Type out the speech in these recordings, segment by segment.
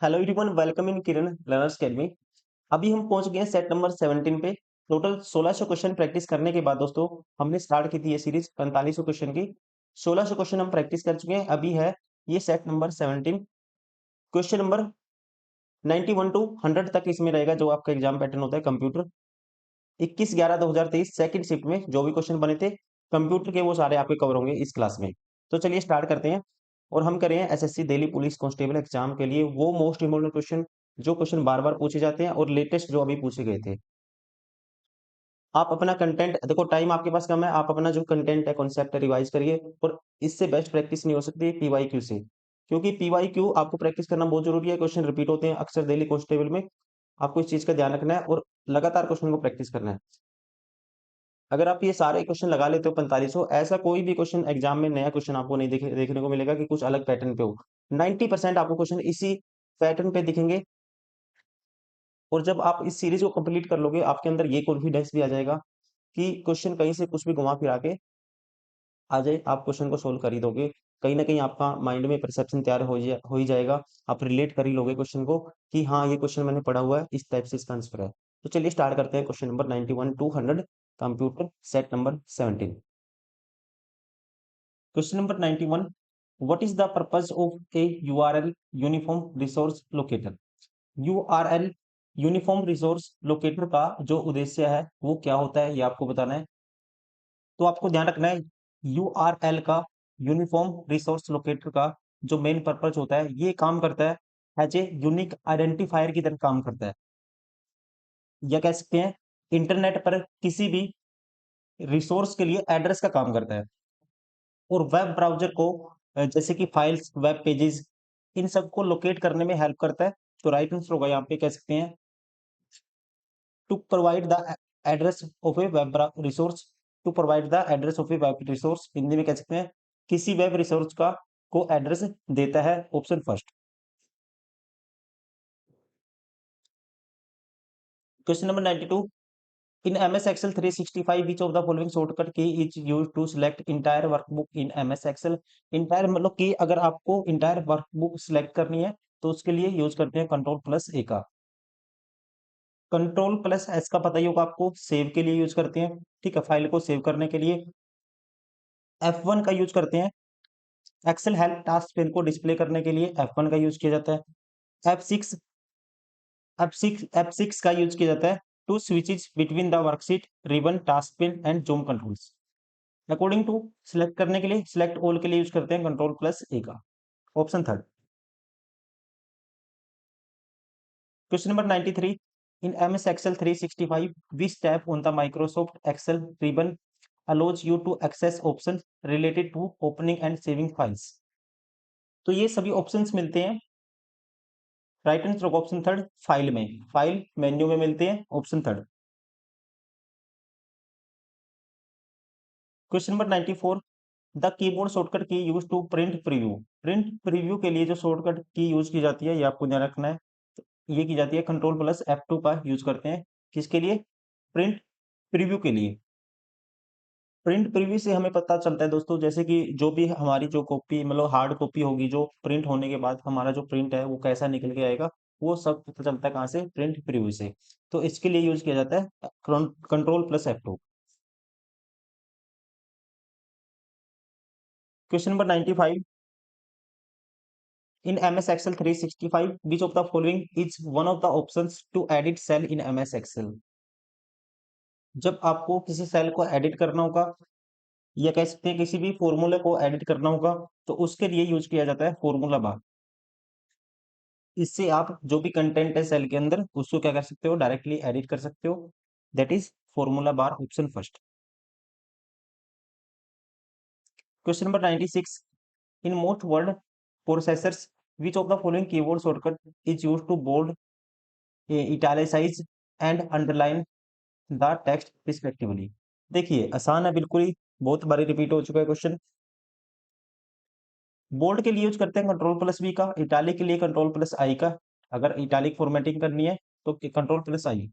Hello everyone, welcome in Kiran learners academy. अभी हम पहुंच गए हैं सेट नंबर 17 पे। टोटल 1600 क्वेश्चन प्रैक्टिस करने के बाद दोस्तों हमने स्टार्ट की थी ये सीरीज 4500 क्वेश्चन की। 1600 क्वेश्चन हम प्रैक्टिस कर चुके हैं। अभी है ये set number 17। Question number 91 to 100 तक इसमें रहेगा जो आपका एग्जाम पैटर्न होता है कंप्यूटर। 21/11/2023 सेकंड शिफ्ट में जो भी क्वेश्चन बने थे कंप्यूटर के वो सारे आपके कवर होंगे इस क्लास में। तो चलिए स्टार्ट करते हैं। और हम करें SSC Delhi police constable exam के लिए वो मोस्ट इंपोर्टेंट क्वेश्चन जो क्वेश्चन बार बार पूछे जाते हैं और लेटेस्ट जो अभी पूछे गए थे। आप अपना कंटेंट देखो, टाइम आपके पास कम है, आप अपना जो कंटेंट है कॉन्सेप्ट है रिवाइज करिए। और इससे बेस्ट प्रैक्टिस नहीं हो सकती पीवाईक्यू से, क्योंकि पीवाईक्यू आपको प्रैक्टिस करना बहुत जरूरी है। क्वेश्चन रिपीट होते हैं अक्सर दिल्ली कांस्टेबल में। आपको इस चीज का ध्यान रखना है और लगातार क्वेश्चन को प्रैक्टिस करना है। अगर आप ये सारे क्वेश्चन लगा लेते हो 4500, ऐसा कोई भी क्वेश्चन एग्जाम में नया क्वेश्चन आपको नहीं देखने को मिलेगा कि कुछ अलग पैटर्न पे हो। 90% आपको क्वेश्चन इसी पैटर्न पे दिखेंगे। और जब आप इस सीरीज को कंप्लीट कर लोगे आपके अंदर ये कॉन्फिडेंस भी आ जाएगा कि क्वेश्चन कहीं से कुछ भी घुमा फिरा के आ जाए आप क्वेश्चन को सोल्व कर ही दोगे। कहीं ना कहीं आपका माइंड में परसेप्शन तैयार हो ही जाएगा। आप रिलेट कर ही लोगे क्वेश्चन को कि हाँ ये क्वेश्चन मैंने पढ़ा हुआ है, इस टाइप से इसका आंसर है। तो चलिए स्टार्ट करते हैं question number 91 to 100 computer set number 17। Question number 91. What is the purpose of a URL Uniform Resource Locator? URL uniform resource locator का जो उद्देश्य है वो क्या होता है ये आपको बताना है। तो आपको ध्यान रखना है यूआरएल का, यूनिफॉर्म रिसोर्स लोकेटर का जो मेन पर्पस होता है ये काम करता है एज ए यूनिक आइडेंटिफायर की तरह काम करता है। या कह सकते हैं इंटरनेट पर किसी भी रिसोर्स के लिए एड्रेस का काम करता है। और वेब ब्राउज़र को जैसे कि फाइल्स, वेब पेजेस इन सबको लोकेट करने में हेल्प करता है। तो राइट आंसर होगा यहाँ पे कह सकते हैं to provide the address of a web resource. To provide the address of a web resource Hindi में कह सकते हैं किसी वेब रिसोर्स का को एड्रेस देता है। Option first. Question number 92। In MS Excel 365, which of the following shortcut key is used to select entire workbook in MS Excel? Entire मतलब कि अगर आपको entire workbook select करनी है तो उसके लिए यूज करते हैं कंट्रोल प्लस ए का। कंट्रोल प्लस एस का पता ही होगा आपको, सेव के लिए यूज करते हैं। ठीक है, फाइल को सेव करने के लिए F1 का यूज करते हैं। एक्सेल हेल्प टास्क पेन को डिस्प्ले करने के लिए F1 का यूज किया जाता है। F6 F6 का यूज किया जाता है to switches between the worksheet, ribbon, task pane and zoom controls. According to select करने के लिए सिलेक्ट ऑल के लिए यूज करते हैं कंट्रोल प्लस ए का। Option third. Question number 93। In MS Excel 365 which tab on the Microsoft Excel ribbon allows you to access option related to opening and saving files? तो ये सभी options मिलते हैं right answer option third file में, file menu में मिलते हैं। Option third. Question number 94। The keyboard shortcut key use to print preview. Print preview के लिए जो शॉर्टकट की यूज की जाती है ये आपको ध्यान रखना है। ये की जाती है कंट्रोल प्लस F2 का यूज करते हैं। किसके लिए? प्रिंट प्रीव्यू के लिए। प्रिंट प्रीव्यू से हमें पता चलता है दोस्तों, जैसे कि जो भी हमारी जो कॉपी मतलब हार्ड कॉपी होगी जो प्रिंट होने के बाद हमारा जो प्रिंट है वो कैसा निकल के आएगा, वो सब पता चलता है कहाँ से? प्रिंट प्रीव्यू से। तो इसके लिए यूज किया जाता है control plus F2। Question number 95। In MS Excel 365, which of the following is one of the options to edit cell in MS Excel? जब आपको किसी सेल को एडिट करना होगा या कह सकते हैं किसी भी फॉर्मूले को एडिट करना होगा तो उसके लिए यूज किया जाता है फॉर्मूला बार। इससे आप जो भी कंटेंट है सेल के अंदर उसको क्या कर सकते हो? डायरेक्टली एडिट कर सकते हो। That is formula bar. Option first. Question number 96। In most word processors which of the following keyboard shortcut is use to bold, italicise and underline the text respectively? देखिए आसान है बिल्कुल ही, बहुत बारी रिपीट हो चुका है क्वेश्चन। बोल्ड के लिए यूज करते हैं कंट्रोल प्लस बी का, इटालिक के लिए कंट्रोल प्लस आई का। अगर इटालिक फॉर्मेटिंग करनी है तो कंट्रोल प्लस आई।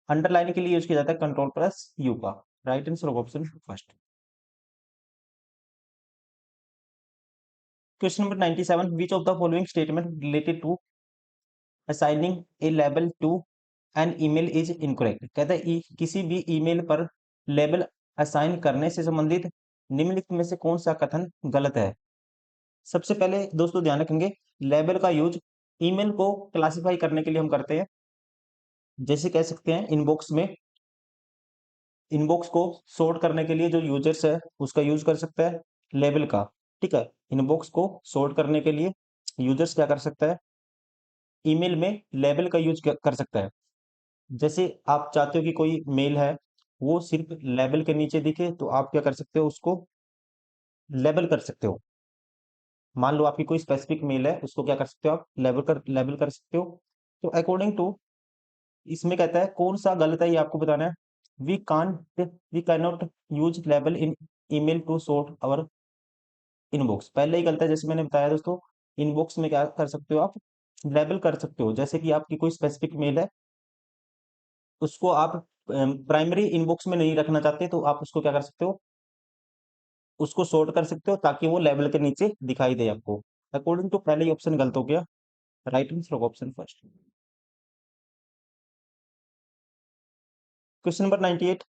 अंडरलाइन के लिए यूज किया जाता है कंट्रोल प्लस यू का। Right answer option first. Question number 97। Which of the following statement related to assigning a label to an email is incorrect. कहता है किसी भी ईमेल पर लेबल असाइन करने से संबंधित निम्नलिखित में से कौन सा कथन गलत है। सबसे पहले दोस्तों ध्यान रखेंगे, लेबल का यूज ईमेल को क्लासिफाई करने के लिए हम करते हैं। जैसे कह सकते हैं इनबॉक्स को सॉर्ट करने के लिए जो यूजर्स है उसका यूज कर सकता है लेबल का। ठीक है, इनबॉक्स को सॉर्ट करने के लिए यूजर्स क्या कर सकता है, ईमेल में लेबल का यूज कर सकता है। जैसे आप चाहते हो कि कोई मेल है वो सिर्फ लेबल के नीचे दिखे, तो आप क्या कर सकते हो, उसको लेबल कर सकते हो। मान लो आपकी कोई स्पेसिफिक मेल है, उसको क्या कर सकते हो, आप लेबल कर सकते हो। तो अकॉर्डिंग टू इसमें कहता है कौन सा गलत है ये आपको बताना है। We can not use label in email to sort our inbox. पहले ही गलत है, जैसे मैंने बताया दोस्तों, इनबॉक्स में क्या कर सकते हो, आप लेबल कर सकते हो। जैसे कि आपकी कोई स्पेसिफिक मेल है, उसको आप प्राइमरी इनबॉक्स में नहीं रखना चाहते, तो आप उसको क्या कर सकते हो, उसको सॉर्ट कर सकते हो ताकि वो लेवल के नीचे दिखाई दे आपको। अकॉर्डिंग टू पहले ही ऑप्शन गलत हो गया, राइट आंसर होगा option first. Question number 98,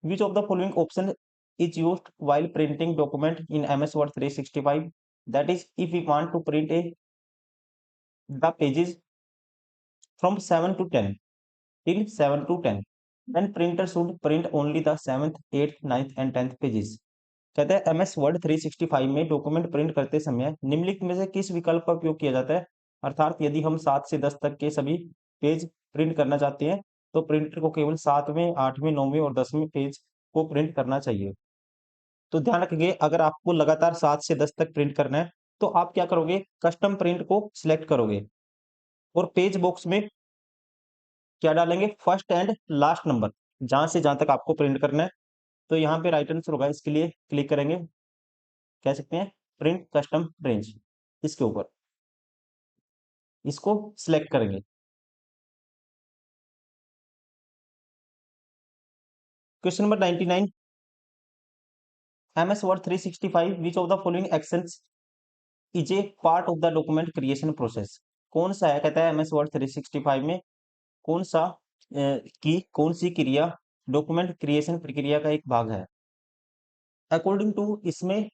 which of the following option is used while printing document in MS Word 365, that is if we want to print a the pages from 7 to 10 till 7 to 10, then printer should print only the 7th, 8th, 9th and 10th pages। कहते हैं MS Word 365 में document print करते समय निम्नलिखित में से किस विकल्प का उपयोग किया जाता है। अर्थात यदि हम 7 से 10 तक के सभी पेज प्रिंट करना चाहते हैं, तो प्रिंटर को केवल 7वें, 8वें, 9वें और 10वें पेज को प्रिंट करना चाहिए। तो ध्यान रखेंगे, अगर आपको लगातार 7 से 10 तक प्रिंट करना है, तो आप क्या करोगे, कस्टम प्रिंट को सिलेक्ट करोगे और पेज बॉक्स में क्या डालेंगे, फर्स्ट एंड लास्ट नंबर, जहां से जहां तक आपको प्रिंट करना है। तो यहाँ पे राइट आंसर होगा, इसके लिए क्लिक करेंगे, कह सकते हैं प्रिंट कस्टम रेंज, इसके ऊपर इसको सिलेक्ट करेंगे। Question number 99, MS Word 365 which of the following actions is a part of the document creation process. कौन सा है, कहता है एमएस वर्ड 365 में कौन सा कौन सी क्रिया डॉक्यूमेंट क्रिएशन प्रक्रिया का एक भाग है। अकॉर्डिंग टू इसमें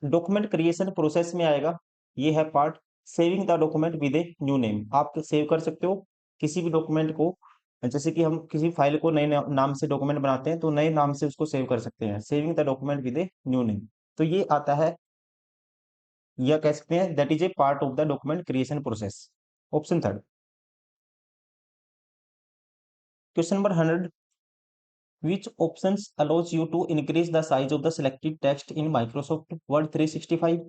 डॉक्यूमेंट क्रिएशन प्रोसेस में आएगा, ये है part saving the document with a new name. आप सेव कर सकते हो किसी भी डॉक्यूमेंट को, जैसे कि हम किसी फाइल को नए नाम से डॉक्यूमेंट बनाते हैं, तो नए नाम से उसको सेव कर सकते हैं, saving the document with a new name. तो ये आता है, या कह सकते हैं that is a part of the document creation process, option third. Question number 100, which options allows you to increase the size of the selected text in Microsoft Word 365।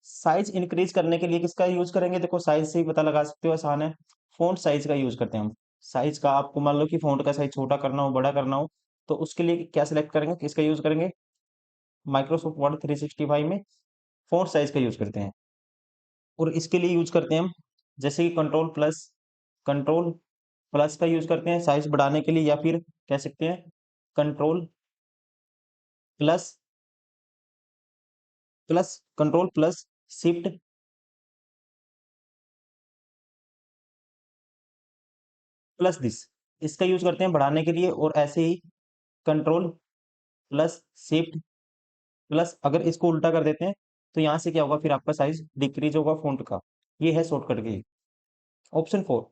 Size increase करने के लिए किसका यूज करेंगे, देखो size से ही पता लगा सकते हो, आसान है, फॉन्ट साइज का यूज करते हैं हम। साइज का आपको मान लो कि फॉन्ट का साइज छोटा करना हो, बड़ा करना हो, तो उसके लिए क्या सिलेक्ट करेंगे, किसका यूज करेंगे, माइक्रोसॉफ्ट वर्ड 365 में फॉन्ट साइज का यूज करते हैं। और इसके लिए यूज करते हैं हम, जैसे कि कंट्रोल प्लस का यूज करते हैं साइज बढ़ाने के लिए, या फिर कह सकते हैं control plus control plus shift plus this, इसका यूज करते हैं बढ़ाने के लिए। और ऐसे ही कंट्रोल प्लस शिफ्ट प्लस, अगर इसको उल्टा कर देते हैं तो यहाँ से क्या होगा, फिर आपका साइज डिक्रीज होगा फॉन्ट का। ये है शॉर्टकट की, ऑप्शन 4।